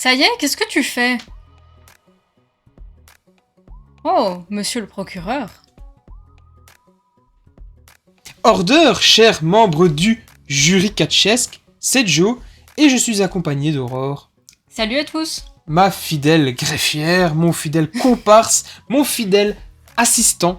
Ça y est, qu'est-ce que tu fais? Oh, monsieur le procureur. Order, chers membres du jury catchesque, c'est Joe, et je suis accompagné d'Aurore. Salut à tous. Ma fidèle greffière, mon fidèle comparse, mon fidèle assistant,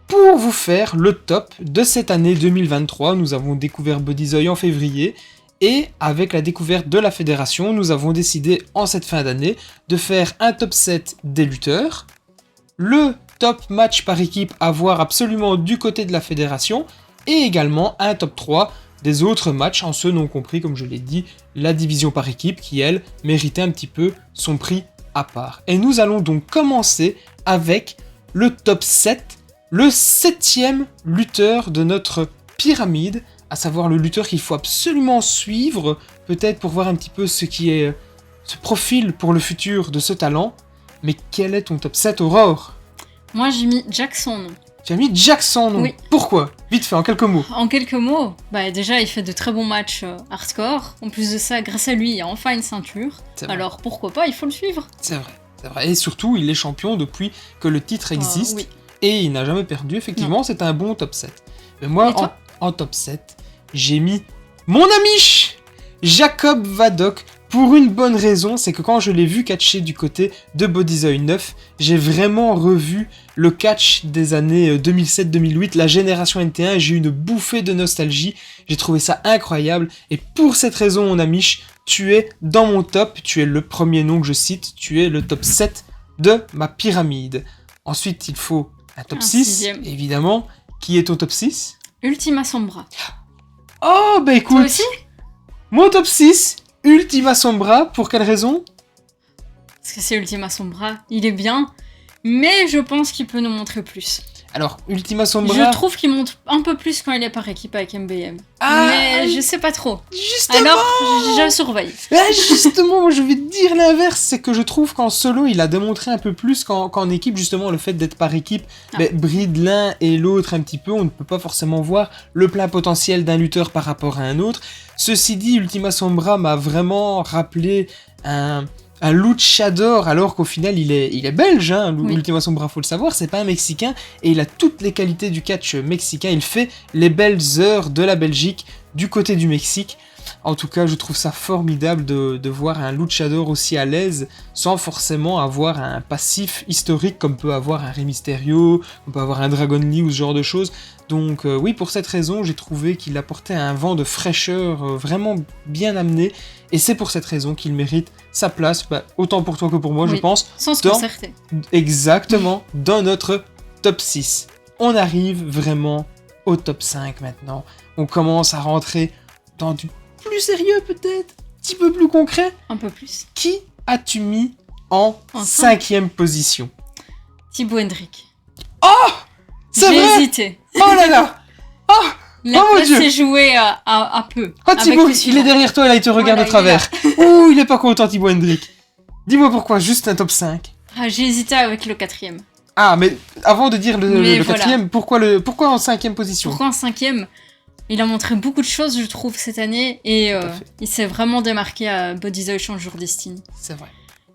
pour vous faire le top de cette année 2023. Nous avons découvert Bodyzoy en février, et avec la découverte de la fédération, nous avons décidé en cette fin d'année de faire un top 7 des lutteurs, le top match par équipe à voir absolument du côté de la fédération, et également un top 3 des autres matchs, en ce non compris, comme je l'ai dit, la division par équipe qui, elle, méritait un petit peu son prix à part. Et nous allons donc commencer avec le top 7, le 7e lutteur de notre pyramide, à savoir le lutteur qu'il faut absolument suivre, peut-être pour voir un petit peu ce profil pour le futur de ce talent. Mais quel est ton top 7, Aurore? Moi, j'ai mis Jackson. Tu as mis Jackson, non? Oui. Pourquoi? Vite fait, en quelques mots. En quelques mots, déjà, il fait de très bons matchs hardcore. En plus de ça, grâce à lui, il y a enfin une ceinture. Alors, pourquoi pas, il faut le suivre. C'est vrai. Et surtout, il est champion depuis que le titre existe. Oui. Et il n'a jamais perdu, effectivement, c'est un bon top 7. Mais moi, en top 7, j'ai mis mon ami Jacob Vadok, pour une bonne raison, c'est que quand je l'ai vu catcher du côté de Bodyzoy 9, j'ai vraiment revu le catch des années 2007-2008, la génération NT1, et j'ai eu une bouffée de nostalgie, j'ai trouvé ça incroyable, et pour cette raison, mon ami, tu es dans mon top, tu es le premier nom que je cite, tu es le top 7 de ma pyramide. Ensuite, il faut un top 6, sixième. Évidemment. Qui est ton top 6? Ultima Sombra. Oh, bah écoute, Toi aussi? mon top 6, Ultima Sombra, pour quelle raison? Parce que c'est Ultima Sombra, il est bien, mais je pense qu'il peut nous montrer plus. Alors, Ultima Sombra... Je trouve qu'il montre un peu plus quand il est par équipe avec MBM. Mais je sais pas trop. Justement. Alors, je surveille. Justement, moi, je vais te dire l'inverse, c'est que je trouve qu'en solo, il a démontré un peu plus qu'en équipe, justement, le fait d'être par équipe bride l'un et l'autre un petit peu, on ne peut pas forcément voir le plein potentiel d'un lutteur par rapport à un autre. Ceci dit, Ultima Sombra m'a vraiment rappelé un luchador, alors qu'au final il est belge, hein, Oui. Ultima Sombra, faut le savoir, c'est pas un Mexicain, et il a toutes les qualités du catch mexicain, il fait les belles heures de la Belgique du côté du Mexique. En tout cas, je trouve ça formidable de voir un luchador aussi à l'aise, sans forcément avoir un passif historique comme peut avoir un Rey Mysterio, comme peut avoir un Dragon Lee ou ce genre de choses. Donc oui, pour cette raison, j'ai trouvé qu'il apportait un vent de fraîcheur vraiment bien amené, et c'est pour cette raison qu'il mérite sa place, autant pour toi que pour moi, je pense. Sans se concerter. Exactement, dans notre top 6. On arrive vraiment au top 5 maintenant. On commence à rentrer dans du plus sérieux peut-être, un petit peu plus concret. Un peu plus. Qui as-tu mis en cinq. 5e position? Thibaut Hendrick. Oh, c'est J'ai vrai. hésité. Oh là là. Oh, La mon place Dieu. s'est jouée à peu. Oh Thibaut, avec le il est derrière toi, là, il te regarde Voilà, de travers. Ouh, il est pas content Thibaut Hendrick. Dis-moi pourquoi, juste un top 5. J'ai hésité avec le 4e. Ah, mais avant de dire le voilà. 4e, pourquoi en 5e position? Pourquoi en 5e? Il a montré beaucoup de choses, je trouve, cette année, et il s'est vraiment démarqué à Bodyzoy Change Your Destiny. C'est vrai.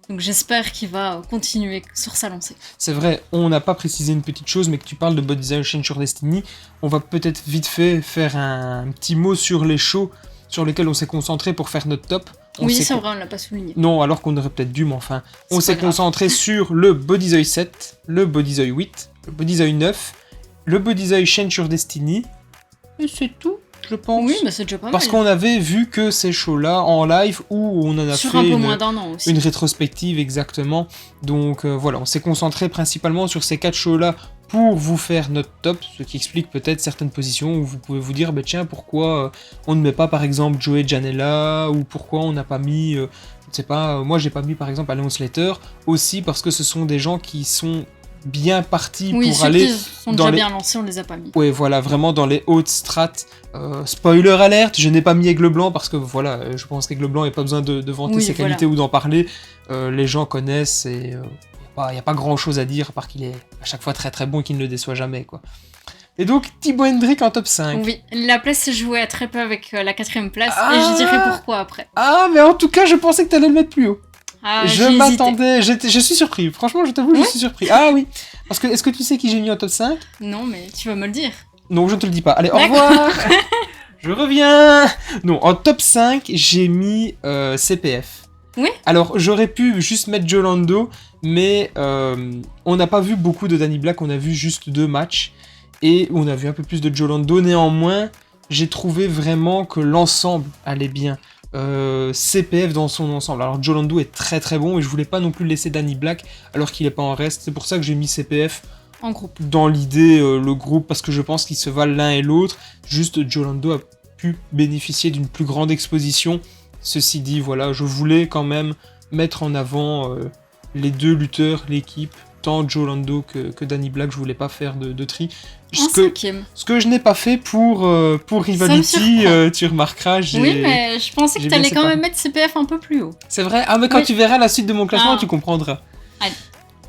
Donc j'espère qu'il va continuer sur sa lancée. C'est vrai, on n'a pas précisé une petite chose, mais que tu parles de Bodyzoy Change Your Destiny, on va peut-être vite fait faire un petit mot sur les shows sur lesquels on s'est concentré pour faire notre top. Oui, c'est vrai, on l'a pas souligné. Non, alors qu'on aurait peut-être dû, mais enfin, on s'est concentré sur le Bodyzoy 7, le Bodyzoy 8, le Bodyzoy 9, le Bodyzoy Change Your Destiny, et c'est tout, je pense. Oui, mais c'est déjà pas mal. Parce qu'on avait vu que ces shows-là en live, où on en a sur fait un peu moins d'un an aussi. une rétrospective exactement. Donc voilà, on s'est concentré principalement sur ces 4 shows-là pour vous faire notre top, ce qui explique peut-être certaines positions où vous pouvez vous dire, tiens, pourquoi on ne met pas par exemple Joey Janela, ou pourquoi on n'a pas mis, je ne sais pas, moi j'ai pas mis par exemple Alliance Slater, aussi parce que ce sont des gens qui sont bien partis pour aller qui sont dans déjà les... bien lancés, on les a pas mis. Ouais, voilà, vraiment dans les hautes strates. Spoiler alerte, je n'ai pas mis Aigle Blanc parce que voilà, je pense qu'Aigle Blanc, il n'y a pas besoin de vanter ses qualités ou d'en parler. Les gens connaissent et il n'y a pas grand chose à dire à part qu'il est à chaque fois très très bon et qu'il ne le déçoit jamais, quoi. Et donc Thibaut Hendrick en top 5. Oui, la place s'est jouée à très peu avec la 4e place, et je dirai pourquoi après. Ah, mais en tout cas, je pensais que tu allais le mettre plus haut. Ah, Je j'ai hésité. m'attendais, je suis surpris. Franchement, je t'avoue, je suis surpris. Ah oui. Parce que, est-ce que tu sais qui j'ai mis en top 5? Non, mais tu vas me le dire. Non, je ne te le dis pas. Allez, au D'accord. revoir. Je reviens. Non, en top 5, j'ai mis CPF. Oui. Alors, j'aurais pu juste mettre Jolando, mais on n'a pas vu beaucoup de Danny Black, on a vu juste 2 matchs. Et on a vu un peu plus de Jolando. Néanmoins, j'ai trouvé vraiment que l'ensemble allait bien. CPF dans son ensemble. Alors Jolando est très très bon et je voulais pas non plus laisser Danny Black alors qu'il est pas en reste. C'est pour ça que j'ai mis CPF En groupe. dans l'idée, le groupe, parce que je pense qu'ils se valent l'un et l'autre. Juste Jolando a pu bénéficier d'une plus grande exposition. Ceci dit, voilà, je voulais quand même mettre en avant les 2 lutteurs, l'équipe, tant Jolando que Danny Black. Je voulais pas faire de tri. En 5e. Ce que je n'ai pas fait pour Rivality, tu remarqueras. Oui, mais je pensais que j'ai t'allais bien quand séparé. même mettre CPF un peu plus haut. C'est vrai? Ah, mais quand Oui. tu verras la suite de mon classement, Ah. tu comprendras. Allez.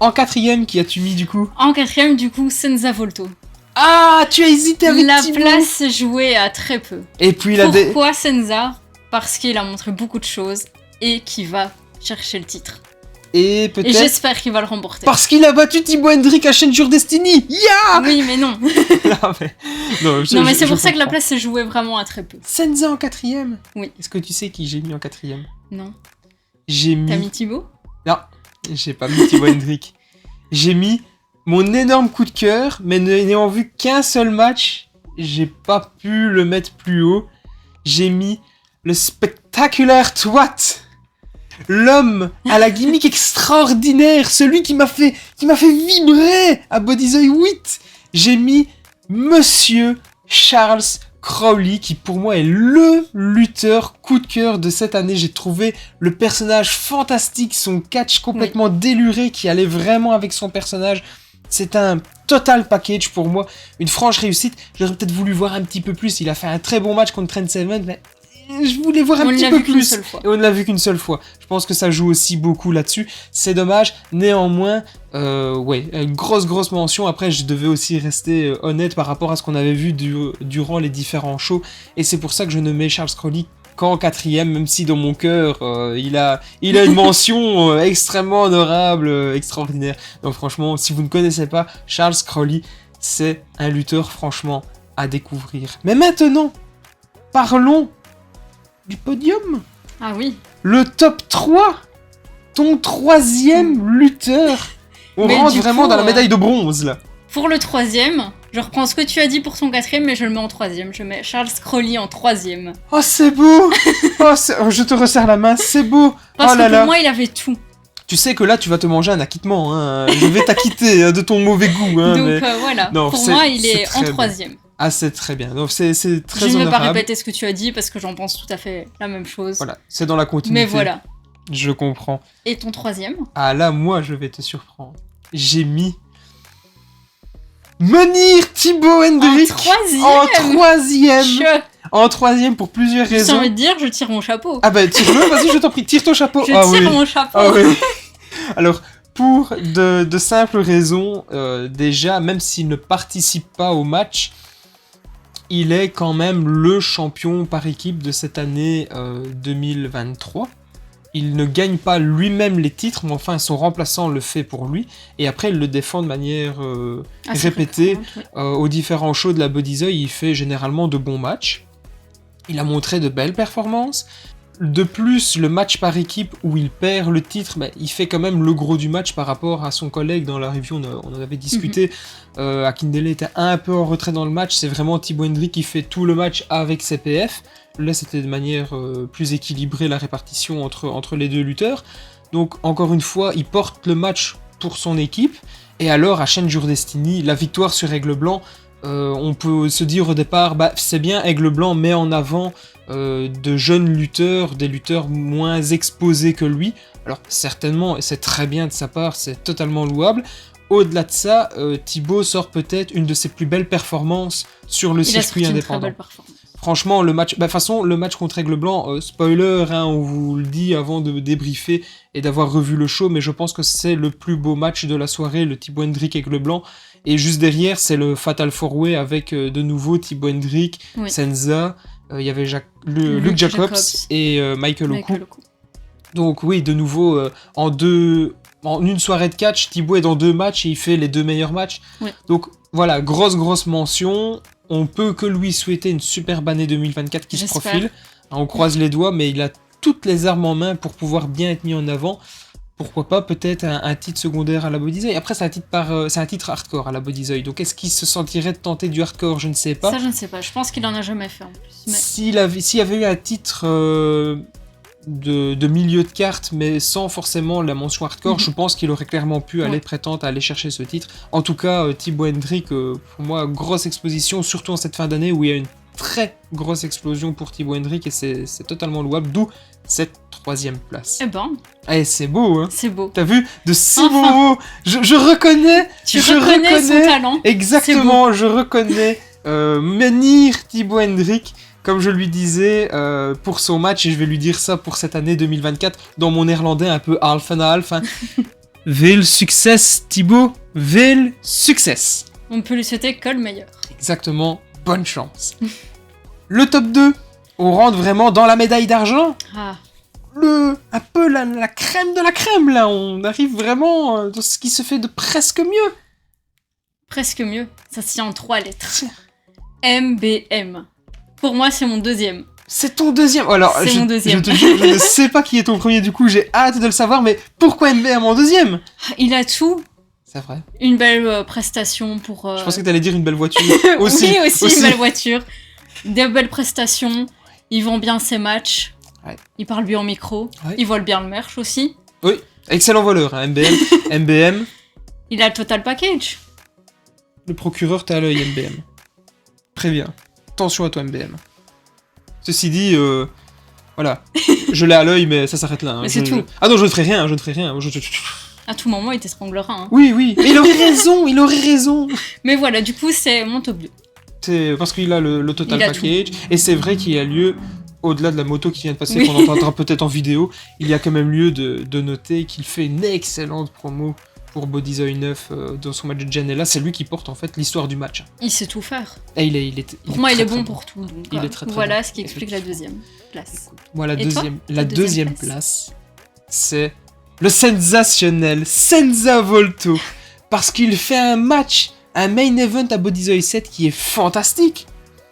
En 4e, qui as-tu mis du coup? En 4e, du coup, Senza Volto. Ah, tu as hésité avec La Thibaut. place s'est jouée à très peu. Et puis la Pourquoi Senza? Parce qu'il a montré beaucoup de choses et qu'il va chercher le titre. Et Et peut-être j'espère qu'il va le remporter. parce qu'il a battu Thibaut Hendrick à Challenger Destiny. Yeah. Oui, mais non. Non, mais, Non, mais c'est pour ça que la comprends. place s'est jouée vraiment à très peu. Senza en 4e. Oui. Est-ce que tu sais qui j'ai mis en 4e? Non. J'ai T'as mis... mis Thibaut? Non, j'ai pas mis Thibaut Hendrick. J'ai mis mon énorme coup de cœur, mais n'ayant vu qu'un seul match, j'ai pas pu le mettre plus haut. J'ai mis le Spectacular Twat. L'homme à la gimmick extraordinaire, celui qui m'a fait vibrer à Bodyzoy 8. J'ai mis Monsieur Charles Crowley, qui pour moi est le lutteur coup de cœur de cette année. J'ai trouvé le personnage fantastique, son catch complètement déluré qui allait vraiment avec son personnage. C'est un total package pour moi, une franche réussite. J'aurais peut-être voulu voir un petit peu plus. Il a fait un très bon match contre Trent Seven, mais je voulais voir un On petit l'a peu vu qu'une plus. seule fois. Et on ne l'a vu qu'une seule fois. Je pense que ça joue aussi beaucoup là-dessus. C'est dommage. Néanmoins, une grosse mention. Après, je devais aussi rester honnête par rapport à ce qu'on avait vu durant les différents shows. Et c'est pour ça que je ne mets Charles Crowley qu'en 4e, même si dans mon cœur, il a une mention extrêmement honorable, extraordinaire. Donc franchement, si vous ne connaissez pas Charles Crowley, c'est un lutteur franchement à découvrir. Mais maintenant, parlons du podium. Ah oui. Le top 3, ton 3e lutteur. On Mais rentre du vraiment coup, dans la médaille de bronze là. Pour le 3e, je reprends ce que tu as dit pour ton 4e, mais je le mets en 3e. Je mets Charles Crowley en 3e. Oh c'est beau. Je te resserre la main, c'est beau. Parce Oh là que pour là. moi, il avait tout. Tu sais que là tu vas te manger un acquittement, hein. Je vais t'acquitter de ton mauvais goût. Hein, Donc mais... voilà, Non, pour c'est- moi, il c'est est très en bon. 3e. Ah c'est très bien, donc c'est très Je ne vais pas honorable. répéter ce que tu as dit parce que j'en pense tout à fait la même chose. Voilà, c'est dans la continuité. Mais voilà. Je comprends. Et ton 3e? Ah là, moi, je vais te surprendre. J'ai mis Menhir Thibaut Hendrick En 3e. en 3e. Je En 3e pour plusieurs J'ai raisons. envie de dire, je tire mon chapeau. Ah bah tire-le, vas-y, je t'en prie, tire ton chapeau. Je Ah tire oui. mon chapeau. Ah oui. Alors, pour de simples raisons, déjà, même s'il ne participe pas au match, il est quand même le champion par équipe de cette année 2023. Il ne gagne pas lui-même les titres, mais enfin son remplaçant le fait pour lui. Et après, il le défend de manière Assez répétée. fréquente, oui. Aux différents shows de la Bodyzoy, il fait généralement de bons matchs. Il a montré de belles performances. De plus, le match par équipe où il perd le titre, il fait quand même le gros du match par rapport à son collègue. Dans la review, on en avait discuté. Akindele était un peu en retrait dans le match. C'est vraiment Thibaut Hendrick qui fait tout le match avec CPF. Là, c'était de manière plus équilibrée la répartition entre les deux lutteurs. Donc, encore une fois, il porte le match pour son équipe. Et alors, à Challenger Destiny, la victoire sur Aigle Blanc, on peut se dire au départ, c'est bien, Aigle Blanc met en avant de jeunes lutteurs, des lutteurs moins exposés que lui. Alors, certainement, et c'est très bien de sa part, c'est totalement louable. Au-delà de ça, Thibaut sort peut-être une de ses plus belles performances sur le Il a circuit sorti une très indépendant. belle performance. Franchement, le match, de toute façon, le match contre Aigle Blanc, spoiler, hein, on vous le dit avant de débriefer et d'avoir revu le show, mais je pense que c'est le plus beau match de la soirée, le Thibaut Hendrick Aigle Blanc. Et juste derrière, c'est le Fatal 4-Way avec de nouveau Thibaut Hendrick, Oui. Senza, il y avait Luke Jacobs et Michael Oku. Michael Oku. Donc oui, de nouveau, en une soirée de catch, Thibaut est dans 2 matchs et il fait les 2 meilleurs matchs. Oui. Donc voilà, grosse mention. On peut que lui souhaiter une superbe année 2024 qui se profile. On croise les doigts, mais il a toutes les armes en main pour pouvoir bien être mis en avant. Pourquoi pas peut-être un titre secondaire à la Bodyzoy. Après, c'est un titre hardcore à la Bodyzoy. Donc est-ce qu'il se sentirait de tenter du hardcore? Je ne sais pas. Ça, je ne sais pas. Je pense qu'il en a jamais fait en plus. Mais... S'il y avait eu un titre de milieu de carte, mais sans forcément la mention hardcore, je pense qu'il aurait clairement pu aller prétendre à aller chercher ce titre. En tout cas, Thibaut Hendrick, pour moi, grosse exposition, surtout en cette fin d'année où il y a une très grosse explosion pour Thibaut Hendrick et c'est totalement louable, d'où cette 3e place. Eh ben... Eh, c'est beau, hein. C'est beau. T'as vu? De si beaux mots. Je reconnais... Tu reconnais son talent. Exactement, je reconnais menhir Thibaut Hendrick, comme je lui disais, pour son match, et je vais lui dire ça pour cette année 2024, dans mon néerlandais un peu half and half. Hein. Veel success, Thibaut. Veel success. On peut lui souhaiter que le meilleur. Exactement, bonne chance. Le top 2, on rentre vraiment dans la médaille d'argent. Ah. Un peu la crème de la crème, là. On arrive vraiment dans ce qui se fait de presque mieux. Presque mieux. Ça se tient en 3 lettres. MBM. Pour moi, c'est mon 2e. C'est ton 2e. Alors, c'est mon 2e. Je te jure, je ne sais pas qui est ton premier, du coup, j'ai hâte de le savoir, mais pourquoi MBM en 2e? Il a tout. C'est vrai. Une belle prestation pour... Je pensais que t'allais dire une belle voiture. aussi. Oui, aussi une belle voiture. Des belles prestations. Il vend bien ses matchs. Ouais. Il parle bien au micro. Ouais. Il vole bien le merch aussi. Oui, excellent voleur, hein, MBM. MBM. Il a le total package. Le procureur, t'as à l'œil, MBM. Préviens. Attention à toi, MBM. Ceci dit, voilà. Je l'ai à l'œil, mais ça s'arrête là. Hein. Mais c'est tout. Ah non, je ne ferai rien, À tout moment, il t'estranglera. Hein. Oui. Mais il aurait raison. Mais voilà, du coup, c'est mon top 2. C'est parce qu'il a le total package. Et c'est vrai qu'il y a lieu, au-delà de la moto qui vient de passer, qu'on entendra peut-être en vidéo, il y a quand même lieu de noter qu'il fait une excellente promo pour Bodyzoy 9 dans son match de Janela. C'est lui qui porte en fait l'histoire du match. Il sait tout faire. Et pour moi, il est bon pour tout. Donc, il est très voilà bon. Ce qui explique la 2e place. Moi, la deuxième place, c'est le sensationnel Senza Volto. Parce qu'il fait un match, un main event à Bodyzoy 7 qui est fantastique.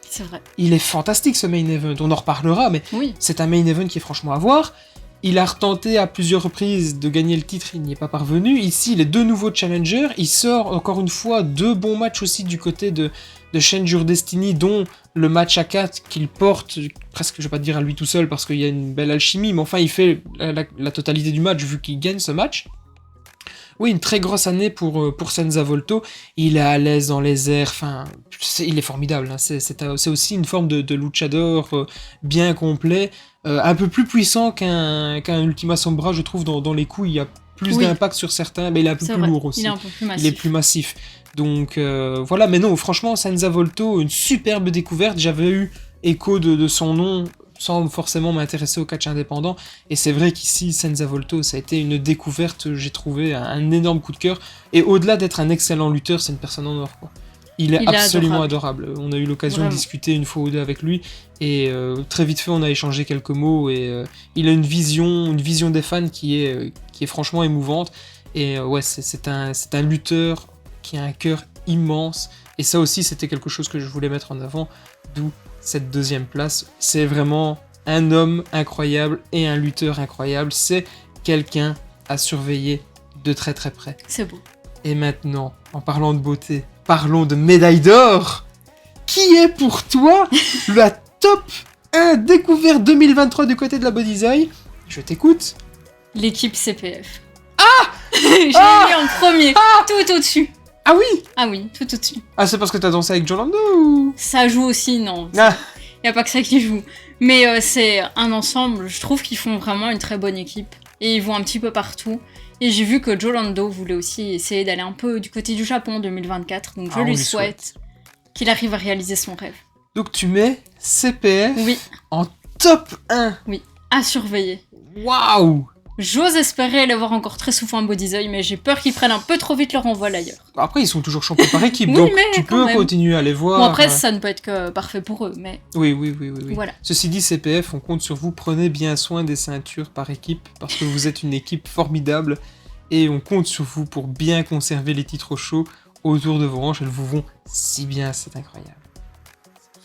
C'est vrai. Il est fantastique ce main event, on en reparlera, mais c'est un main event qui est franchement à voir. Il a retenté à plusieurs reprises de gagner le titre, il n'y est pas parvenu. Ici, les 2 nouveaux challengers, il sort encore une fois 2 bons matchs aussi du côté de Shenjur Destiny, dont le match à 4 qu'il porte, presque je vais pas dire à lui tout seul parce qu'il y a une belle alchimie, mais enfin il fait la totalité du match vu qu'il gagne ce match. Oui, une très grosse année pour Senza Volto. Il est à l'aise dans les airs, enfin, il est formidable. Hein. C'est aussi une forme de luchador bien complet, un peu plus puissant qu'un Ultima Sombra, je trouve, dans les coups. Il y a plus d'impact sur certains, mais il est un peu plus lourd aussi. Il est un peu plus massif. Il est plus massif. Donc voilà, mais non, franchement, Senza Volto, une superbe découverte. J'avais eu écho de son nom sans forcément m'intéresser au catch indépendant. Et c'est vrai qu'ici, Senza Volto, ça a été une découverte, j'ai trouvé un énorme coup de cœur. Et au-delà d'être un excellent lutteur, c'est une personne en or, quoi. Il est absolument adorable. On a eu l'occasion de discuter une fois ou 2 avec lui. Et très vite fait, on a échangé quelques mots. Et il a une vision des fans qui est franchement émouvante. Et ouais, c'est un lutteur qui a un cœur immense. Et ça aussi, c'était quelque chose que je voulais mettre en avant. D'où cette 2e place. C'est vraiment un homme incroyable et un lutteur incroyable. C'est quelqu'un à surveiller de très très près. C'est beau. Et maintenant, en parlant de beauté, parlons de médaille d'or. Qui est pour toi la top 1 découverte 2023 du côté de la Bodyzoy? Je t'écoute. L'équipe CPF. Ah J'ai mis en premier, tout au-dessus. Ah oui? Ah oui, tout au-dessus. Ah, c'est parce que t'as dansé avec Jolando ou... Ça joue aussi, non. Y a pas que ça qui joue. Mais c'est un ensemble, je trouve qu'ils font vraiment une très bonne équipe. Et ils vont un petit peu partout. Et j'ai vu que Jolando voulait aussi essayer d'aller un peu du côté du Japon en 2024. Donc je lui souhaite qu'il arrive à réaliser son rêve. Donc tu mets CPF oui. en top 1. Oui, à surveiller. Waouh! J'ose espérer les voir encore très souvent à Bodyzoy, mais j'ai peur qu'ils prennent un peu trop vite leur envol ailleurs. Après, ils sont toujours champions par équipe, Oui, donc mais tu quand peux même. continuer à les voir. Bon, après, ça ne peut être que parfait pour eux, mais Oui. voilà. Ceci dit, CPF, on compte sur vous. Prenez bien soin des ceintures par équipe, parce que vous êtes une équipe formidable, et on compte sur vous pour bien conserver les titres au chaud autour de vos hanches. Elles vous vont si bien, c'est incroyable.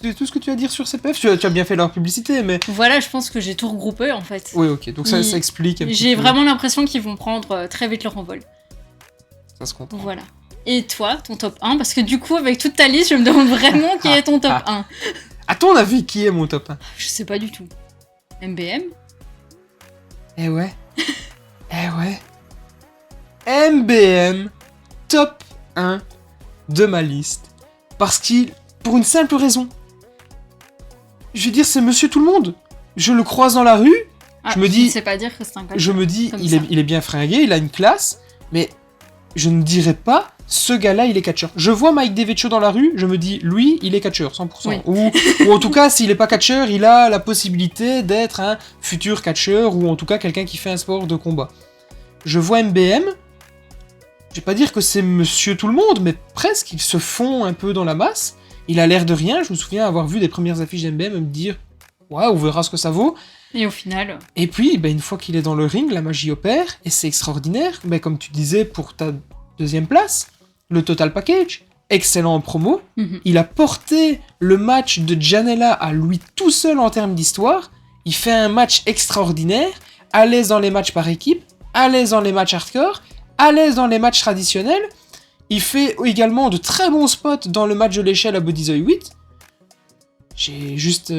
C'est tout ce que tu as à dire sur CPF. Tu as bien fait leur publicité, mais... Voilà, je pense que j'ai tout regroupé, en fait. Oui, ok, donc ça explique un petit J'ai peu. vraiment l'impression qu'ils vont prendre très vite leur envol. Ça se comprend. Voilà. Et toi, ton top 1? Parce que du coup, avec toute ta liste, je me demande vraiment qui est ton top 1. À ton avis, qui est mon top 1? Je sais pas du tout. MBM? Eh ouais. MBM, top 1 de ma liste. Parce qu'il... Pour une simple raison. Je veux dire, c'est monsieur tout le monde. Je le croise dans la rue, je me dis... Je sais pas dire que c'est un gars. Je me dis, comme il ça. est bien fringué, il a une classe, mais je ne dirais pas, ce gars-là, il est catcheur. Je vois Mike DeVecchio dans la rue, je me dis, lui, il est catcheur, 100%. Oui. Ou en tout cas, s'il n'est pas catcheur, il a la possibilité d'être un futur catcheur, ou en tout cas quelqu'un qui fait un sport de combat. Je vois MBM, je vais pas dire que c'est monsieur tout le monde, mais presque, il se fond un peu dans la masse. Il a l'air de rien, je me souviens avoir vu des premières affiches d'MBM et me dire, ouais, on verra ce que ça vaut. Et au final... Et puis, une fois qu'il est dans le ring, la magie opère, et c'est extraordinaire. Comme tu disais, pour ta deuxième place, le Total Package, excellent en promo. Il a porté le match de Janela à lui tout seul en termes d'histoire. Il fait un match extraordinaire, à l'aise dans les matchs par équipe, à l'aise dans les matchs hardcore, à l'aise dans les matchs traditionnels. Il fait également de très bons spots dans le match de l'échelle à Bodyzoy 8. J'ai juste...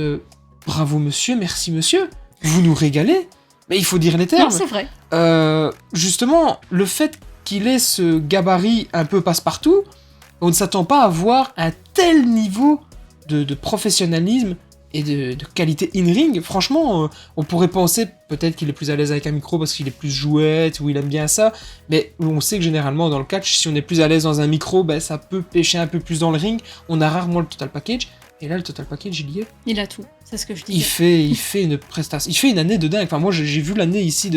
bravo monsieur, merci monsieur. Vous nous régalez. Mais il faut dire les termes. Non, c'est vrai. Justement, le fait qu'il ait ce gabarit un peu passe-partout, on ne s'attend pas à voir un tel niveau de professionnalisme et de qualité in-ring. Franchement, on pourrait penser peut-être qu'il est plus à l'aise avec un micro parce qu'il est plus jouette ou il aime bien ça, mais on sait que généralement dans le catch, si on est plus à l'aise dans un micro, ça peut pêcher un peu plus dans le ring. On a rarement le Total Package. Et là, le Total Package, il y est. Il a tout, c'est ce que je disais. Il fait une prestation. Il fait une année de dingue. Enfin, moi, j'ai vu l'année ici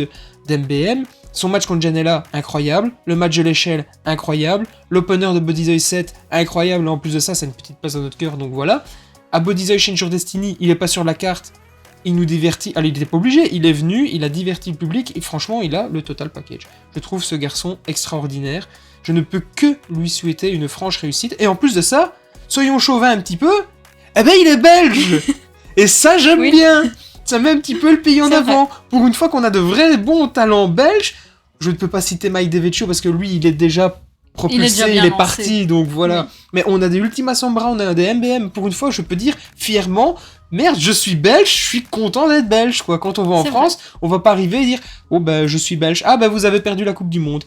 d'MBM. Son match contre Janela, incroyable. Le match de l'échelle, incroyable. L'opener de Bodyzoy 7, incroyable. En plus de ça, c'est une petite place dans notre cœur, donc voilà. À Bodyzoy Change Your Destiny, il est pas sur la carte. Il nous divertit. Alors, il était pas obligé. Il est venu, il a diverti le public. Et franchement, il a le Total Package. Je trouve ce garçon extraordinaire. Je ne peux que lui souhaiter une franche réussite. Et en plus de ça, soyons chauvins un petit peu. Il est belge. Et ça, j'aime bien. Ça met un petit peu le pays en avant. Vrai. Pour une fois qu'on a de vrais bons talents belges, je ne peux pas citer Mike DeVecchio parce que lui, il est déjà propulsé, il est parti, donc voilà. Oui. Mais on a des Ultima Sombra, on a des MBM. Pour une fois, je peux dire fièrement, merde, je suis belge, je suis content d'être belge, quoi. Quand on va en France, on va pas arriver et dire, oh je suis belge. Ah vous avez perdu la Coupe du Monde.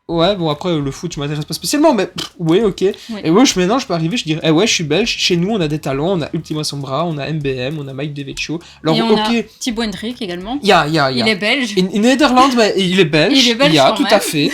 Ouais, bon, après, le foot, je m'intéresse pas spécialement, mais ouais, ok. Oui. Et maintenant, je peux arriver, je dis, je suis belge, chez nous, on a des talents, on a Ultima Sombra, on a MBM, on a Mike DeVecchio. Alors, et on a Thibaut Hendrick également. Il est belge. In Netherlands, mais il est belge. Il est belge, tout à fait.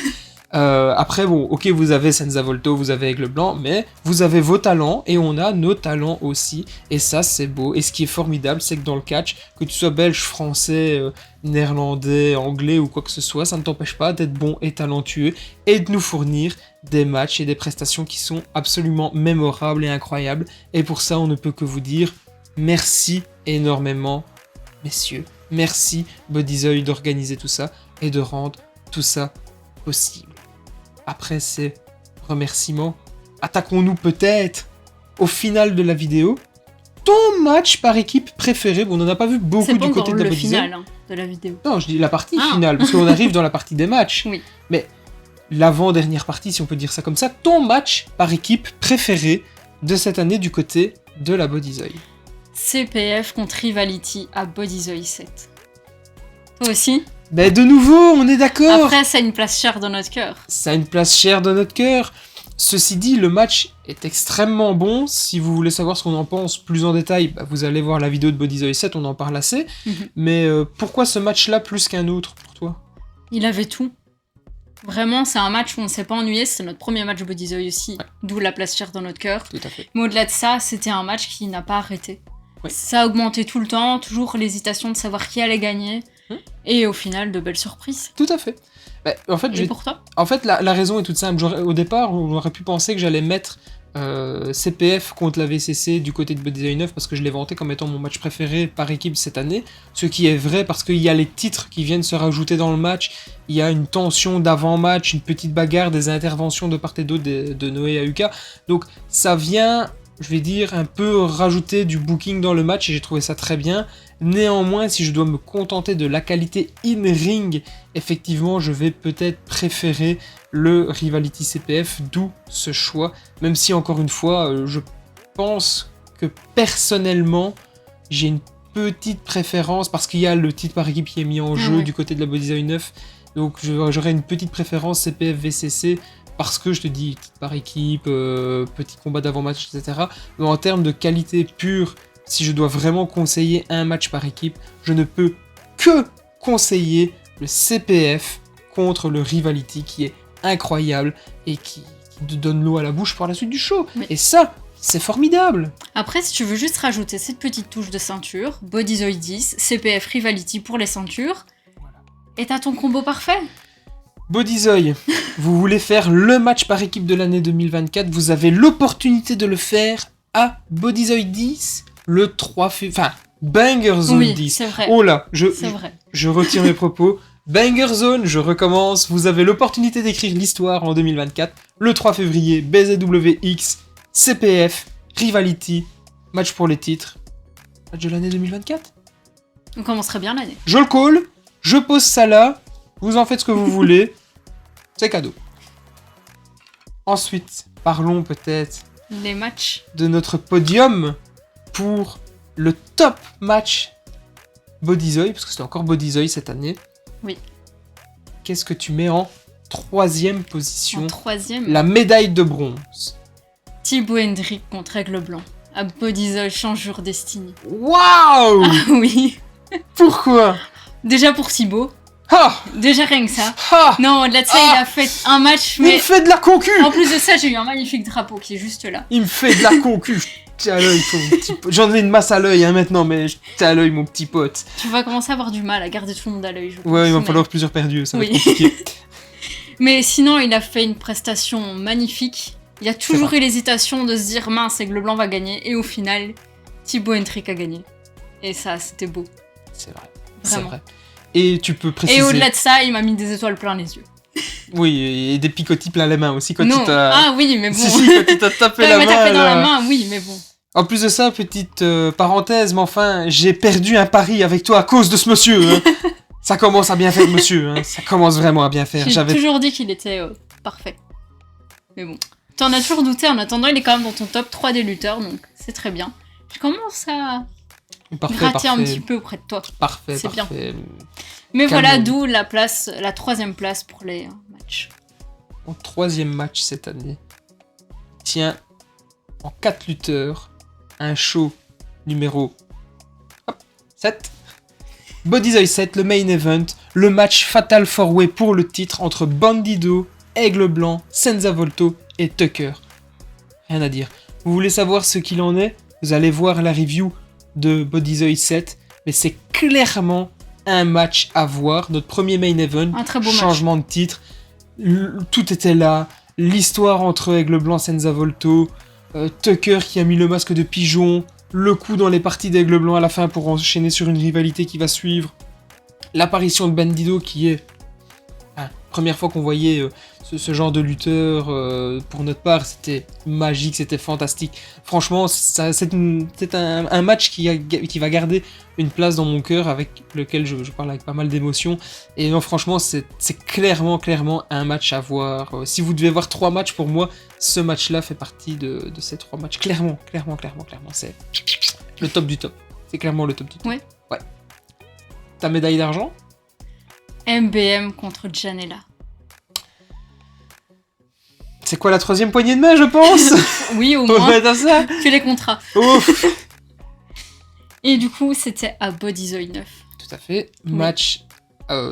Après, vous avez Senza Volto, vous avez Aigle Blanc, mais vous avez vos talents, et on a nos talents aussi, et ça, c'est beau. Et ce qui est formidable, c'est que dans le catch, que tu sois belge, français, néerlandais, anglais ou quoi que ce soit, ça ne t'empêche pas d'être bon et talentueux, et de nous fournir des matchs et des prestations qui sont absolument mémorables et incroyables. Et pour ça, on ne peut que vous dire merci énormément, messieurs. Merci, Bodyzoy, d'organiser tout ça, et de rendre tout ça possible. Après ces remerciements, attaquons-nous peut-être au final de la vidéo. Ton match par équipe préféré, on n'en a pas vu beaucoup du côté de la Bodyzoy. C'est pas encore le final de la vidéo. Non, je dis la partie finale, parce qu'on arrive dans la partie des matchs. Oui. Mais l'avant-dernière partie, si on peut dire ça comme ça, ton match par équipe préféré de cette année du côté de la Bodyzoy. CPF contre Rivality à Bodyzoy 7. Toi aussi ? De nouveau, on est d'accord. Après, ça a une place chère dans notre cœur. Ça a une place chère dans notre cœur. Ceci dit, le match est extrêmement bon. Si vous voulez savoir ce qu'on en pense plus en détail, vous allez voir la vidéo de Bodyzoy 7, on en parle assez. Mais pourquoi ce match-là plus qu'un autre pour toi ? Il avait tout. Vraiment, c'est un match où on ne s'est pas ennuyé. C'est notre premier match Bodyzoy aussi, d'où la place chère dans notre cœur. Tout à fait. Mais au-delà de ça, c'était un match qui n'a pas arrêté. Oui. Ça a augmenté tout le temps, toujours l'hésitation de savoir qui allait gagner. Et au final, de belles surprises. Tout à fait. Bah, en fait, Et pour toi ? la raison est toute simple. Au départ, on aurait pu penser que j'allais mettre CPF contre la VCC du côté de Body 9 parce que je l'ai vanté comme étant mon match préféré par équipe cette année. Ce qui est vrai parce qu'il y a les titres qui viennent se rajouter dans le match. Il y a une tension d'avant-match, une petite bagarre, des interventions de part et d'autre de Noé et Ahuka. Donc ça vient, je vais dire, un peu rajouter du booking dans le match et j'ai trouvé ça très bien. Néanmoins, si je dois me contenter de la qualité in-ring, effectivement, je vais peut-être préférer le Rivality CPF, d'où ce choix. Même si, encore une fois, je pense que personnellement, j'ai une petite préférence, parce qu'il y a le titre par équipe qui est mis en jeu du côté de la Body 9, donc j'aurais une petite préférence CPF VCC, parce que je te dis, titre par équipe, petit combat d'avant-match, etc. Mais en termes de qualité pure, si je dois vraiment conseiller un match par équipe, je ne peux que conseiller le CPF contre le Rivality qui est incroyable et qui te donne l'eau à la bouche pour la suite du show. Mais... Et ça, c'est formidable. Après, si tu veux juste rajouter cette petite touche de ceinture, Bodyzoid 10, CPF Rivality pour les ceintures, et t'as ton combo parfait. Bodyzoid, vous voulez faire le match par équipe de l'année 2024, vous avez l'opportunité de le faire à Bodyzoid 10 le 3 février. Enfin, Banger Zone 10. C'est vrai. Oh là, vrai. Je retire mes propos. Banger Zone, je recommence. Vous avez l'opportunité d'écrire l'histoire en 2024. Le 3 février, BZWX, CPF, Rivality, match pour les titres. Match de l'année 2024. On commencerait bien l'année. Je le call, je pose ça là. Vous en faites ce que vous voulez. C'est cadeau. Ensuite, parlons peut-être les matchs de notre podium pour le top match Bodyzoid, parce que c'était encore Bodyzoid cette année. Oui. Qu'est-ce que tu mets en troisième position ? En troisième, la médaille de bronze. Thibaut Hendrick contre Aigle Blanc à Bodyzoid Changeur Destiny. Waouh. Ah oui. Pourquoi ? Déjà pour Thibaut. Ah. Déjà rien que ça. Ah. Non, au-delà de ça, il a fait un match, mais... Il me fait de la concu. En plus de ça, j'ai eu un magnifique drapeau qui est juste là. Il me fait de la concu. T'es à l'œil, mon petit pote. J'en ai une masse à l'œil maintenant, mais t'es à l'œil, mon petit pote. Tu vas commencer à avoir du mal à garder tout le monde à l'œil, je pense. Ouais, il va falloir plusieurs perdus, ça va être oui. compliqué. Mais sinon, il a fait une prestation magnifique. Il y a toujours eu l'hésitation de se dire, mince, Aigle Blanc va gagner. Et au final, Thibaut Hendrick a gagné. Et ça, c'était beau. C'est vrai. Vraiment. C'est vrai. Et tu peux préciser... Et au-delà de ça, il m'a mis des étoiles plein les yeux. Oui, et des picotis plein les mains aussi quand non. il t'a... Ah oui, mais bon. Si, quand il t'a tapé la main. Tapé dans la main, oui, mais bon. En plus de ça, petite parenthèse, mais enfin, j'ai perdu un pari avec toi à cause de ce monsieur. Hein. Ça commence à bien faire, monsieur. Hein. Ça commence vraiment à bien faire. J'ai toujours dit qu'il était parfait. Mais bon. T'en as toujours douté. En attendant, il est quand même dans ton top 3 des lutteurs, donc c'est très bien. Je commence à gratter un petit peu auprès de toi. Parfait, c'est parfait. Bien. Mais voilà, d'où la troisième place pour les matchs. Mon troisième match cette année tient en 4 lutteurs un show numéro 7. Bodyzoid 7, le main event, le match Fatal 4-Way pour le titre entre Bandido, Aigle Blanc, Senza Volto et Tucker. Rien à dire. Vous voulez savoir ce qu'il en est ? Vous allez voir la review de Bodyzoid 7, mais c'est clairement un match à voir. Notre premier main event, un très beau changement de titre, tout était là. L'histoire entre Aigle Blanc et Senza Volto, Tucker qui a mis le masque de pigeon, le coup dans les parties d'Aigle Blanc à la fin pour enchaîner sur une rivalité qui va suivre, l'apparition de Bandido qui est première fois qu'on voyait ce genre de lutteur pour notre part, c'était magique, c'était fantastique. Franchement, c'est un match qui va garder une place dans mon cœur, avec lequel je parle avec pas mal d'émotion. Et non, franchement, c'est clairement un match à voir. Si vous devez voir 3 matchs, pour moi, ce match-là fait partie de ces 3 matchs. Clairement. C'est le top du top. C'est clairement le top du top. Ouais. Ta médaille d'argent ? MBM contre Janela. C'est quoi la troisième poignée de main, je pense ? Oui, au moins. Ouais, ça. Fais les contrats. Ouf. Et du coup, c'était à Bodyzoid 9. Tout à fait. Match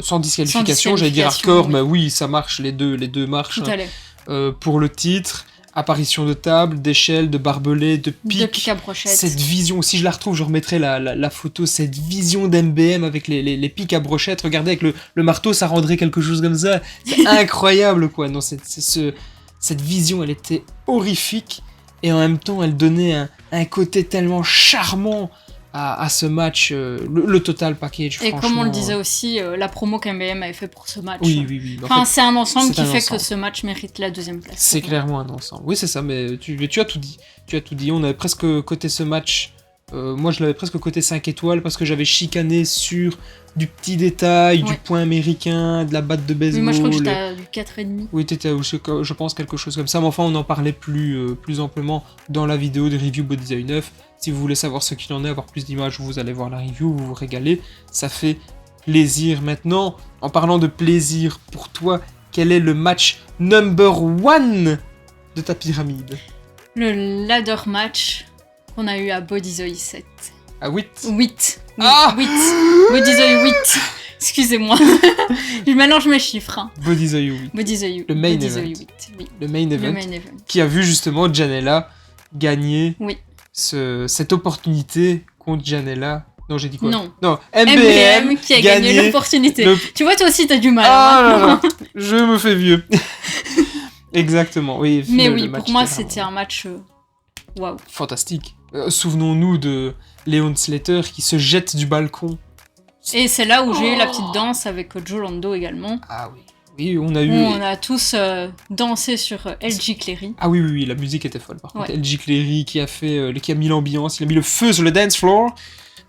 sans disqualification, j'allais dire hardcore, mais oui, ça marche, les deux marchent. Tout allait. Pour le titre. Apparition de table, d'échelle, de barbelés, de De pics. pique à brochette. Cette vision, si je la retrouve, je remettrai la photo, cette vision d'MBM avec les pics à brochette. Regardez, avec le marteau, ça rendrait quelque chose comme ça. C'est incroyable, quoi. Non, cette vision, elle était horrifique. Et en même temps, elle donnait un côté tellement charmant à ce match. Le total package, Et franchement. comme on le disait aussi, la promo qu'MBM avait fait pour ce match. Oui. En Enfin, fait, c'est un ensemble c'est qui un fait ensemble. que ce match mérite la 2e place. c'est clairement un ensemble. Oui, c'est ça, mais tu as tout dit. Tu as tout dit. On avait presque coté ce match. Moi, je l'avais presque coté 5 étoiles parce que j'avais chicané sur du petit détail, du Ouais. point américain, de la batte de Oui, baseball. moi je crois que j'étais à du 4,5. Oui, t'étais, je pense, quelque chose comme ça. Mais enfin, on en parlait plus amplement dans la vidéo de review Body Design 9. Si vous voulez savoir ce qu'il en est, avoir plus d'images, vous allez voir la review, vous vous régalez. Ça fait plaisir. Maintenant, en parlant de plaisir pour toi, quel est le match number 1 de ta pyramide? Le ladder match qu'on a eu à Bodyzoy 7. Ah, 8. 8. Oui, Ah 8. Bodyzoy 8. Excusez-moi. Je mélange mes chiffres. Hein. Body the You, oui. Bodyzoy Le main Bodyzoy event. 8. Oui. Le main Le event main event. qui a vu justement Janela gagner Oui. cette opportunité contre Janela. Non, j'ai dit quoi? Non. Non, MBM qui a gagné gagné l'opportunité. le- Tu vois, toi aussi, t'as du mal. Ah hein, là maintenant. là, je me fais vieux. Exactement, oui. Mais le oui, match pour moi, était c'était un match. Waouh. fantastique. Souvenons-nous de Leon Slater qui se jette du balcon. Et c'est là où j'ai eu la petite danse avec Joe Lando également. Ah oui. Oui, on a Où eu. on a tous dansé sur LG Cleary. Ah oui, la musique était folle par contre. Ouais. LG Cleary qui a mis l'ambiance, il a mis le feu sur le dance floor.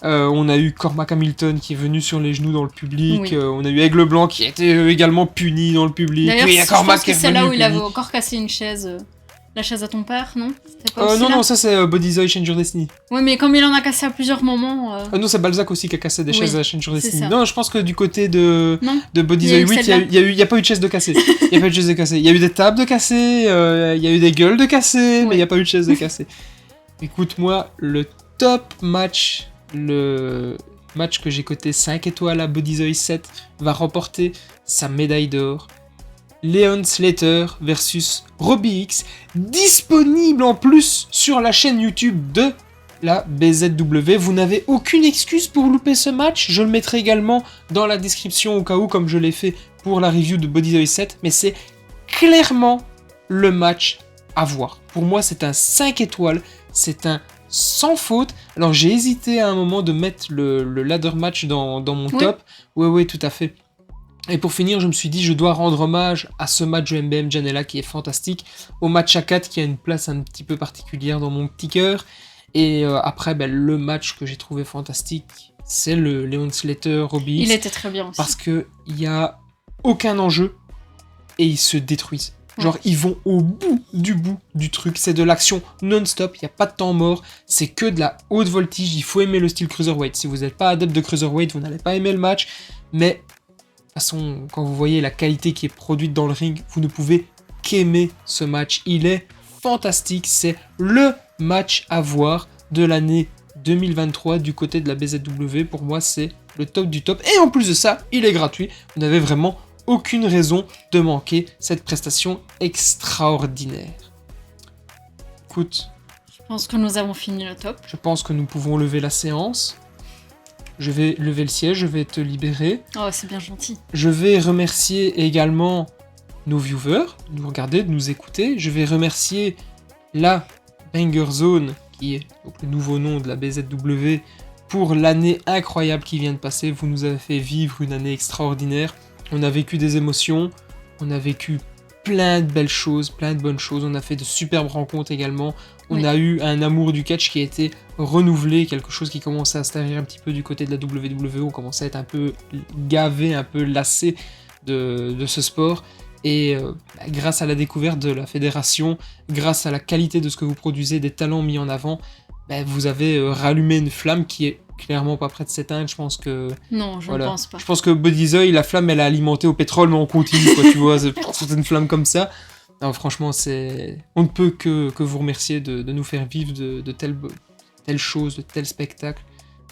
On a eu Cormac Hamilton qui est venu sur les genoux dans le public. Oui. On a eu Aigle Blanc qui a été également puni dans le public. D'ailleurs, Oui, il y a je Cormac pense qui que est c'est là où revenu il avait puni. encore cassé une chaise. La chaise à ton père, non? C'était pas aussi Non, là non, ça c'est Bodyzoy Changer Destiny. Oui, mais comme il en a cassé à plusieurs moments. Non, c'est Balzac aussi qui a cassé des Oui, chaises à la Changer c'est Destiny. ça. Non, je pense que du côté de Non. Bodyzoy Il y a eu 8, celle-là. il y a pas eu de chaise de cassée. Il y a pas eu de chaise de cassée. Il y a eu des tables de cassées, il y a eu des gueules de cassées, mais Oui. il y a pas eu de chaise de cassée. Écoute-moi, le top match, le match que j'ai coté 5 étoiles à Bodyzoy 7, va remporter sa médaille d'or. Leon Slater versus Robbie X, disponible en plus sur la chaîne YouTube de la BZW. Vous n'avez aucune excuse pour louper ce match. Je le mettrai également dans la description au cas où, comme je l'ai fait pour la review de Bodyzoy 7. Mais c'est clairement le match à voir. Pour moi, c'est un 5 étoiles. C'est un sans faute. Alors, j'ai hésité à un moment de mettre le ladder match dans mon Oui. top. Oui, tout à fait. Et pour finir, je me suis dit, je dois rendre hommage à ce match de MBM Janela qui est fantastique, au match à 4 qui a une place un petit peu particulière dans mon petit cœur. Et après, le match que j'ai trouvé fantastique, c'est le Leon Slater Robbie X. Il était très bien aussi. Parce qu'il n'y a aucun enjeu et ils se détruisent. Genre, ils vont au bout du truc. C'est de l'action non-stop, il n'y a pas de temps mort. C'est que de la haute voltige. Il faut aimer le style Cruiserweight. Si vous n'êtes pas adepte de Cruiserweight, vous n'allez pas aimer le match. Mais, de toute façon, quand vous voyez la qualité qui est produite dans le ring, vous ne pouvez qu'aimer ce match. Il est fantastique. C'est le match à voir de l'année 2023 du côté de la BZW. Pour moi, c'est le top du top. Et en plus de ça, il est gratuit. Vous n'avez vraiment aucune raison de manquer cette prestation extraordinaire. Écoute, Je pense que nous avons fini le top. je pense que nous pouvons lever la séance. Je vais lever le siège, je vais te libérer. Oh, c'est bien gentil. Je vais remercier également nos viewers de nous regarder, de nous écouter. Je vais remercier la Banger Zone, qui est donc le nouveau nom de la BZW, pour l'année incroyable qui vient de passer. Vous nous avez fait vivre une année extraordinaire. On a vécu des émotions, on a vécu plein de belles choses, plein de bonnes choses. On a fait de superbes rencontres également. On Oui. a eu un amour du catch qui a été renouvelé, quelque chose qui commençait à se tarir un petit peu du côté de la WWE. On commençait à être un peu gavé, un peu lassé de ce sport. Et grâce à la découverte de la fédération, grâce à la qualité de ce que vous produisez, des talents mis en avant, vous avez rallumé une flamme qui est clairement pas prête de s'éteindre. Je pense que Non, je voilà. ne pense pas. Je pense que Bodyzoy, la flamme, elle est alimentée au pétrole, mais on continue, quoi, tu vois, c'est une flamme comme ça. Non, franchement, on ne peut que vous remercier de nous faire vivre de telles choses, de tels spectacles,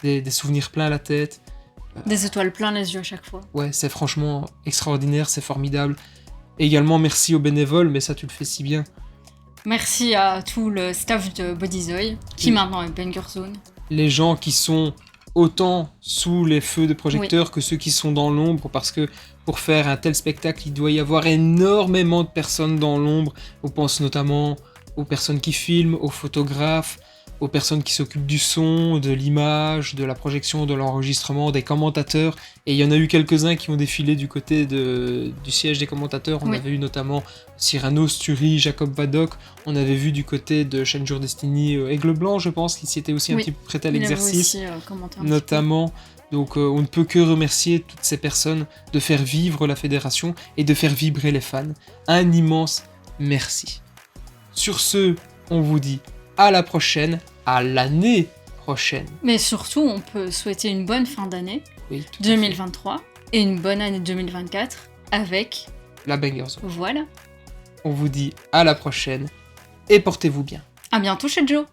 des souvenirs plein la tête. Des étoiles plein les yeux à chaque fois. Ouais, c'est franchement extraordinaire, c'est formidable. Et également, merci aux bénévoles, mais ça, tu le fais si bien. Merci à tout le staff de Bodyzoy, qui maintenant est Banger Zone. Les gens qui sont autant sous les feux de projecteurs que ceux qui sont dans l'ombre, parce que pour faire un tel spectacle, il doit y avoir énormément de personnes dans l'ombre. On pense notamment aux personnes qui filment, aux photographes, aux personnes qui s'occupent du son, de l'image, de la projection, de l'enregistrement, des commentateurs. Et il y en a eu quelques-uns qui ont défilé du côté du siège des commentateurs. On avait eu notamment Cyrano, Sturi, Jacob Vadok. On avait vu du côté de Changer Destiny, Aigle Blanc, je pense, qui s'y était aussi un petit peu prêté à l'exercice. Notamment. Donc on ne peut que remercier toutes ces personnes de faire vivre la fédération et de faire vibrer les fans. Un immense merci. Sur ce, on vous dit à la prochaine, à l'année prochaine. Mais surtout, on peut souhaiter une bonne fin d'année 2023 et une bonne année 2024 avec la Banger Zone. Voilà. On vous dit à la prochaine et portez-vous bien. À bientôt chez Joe.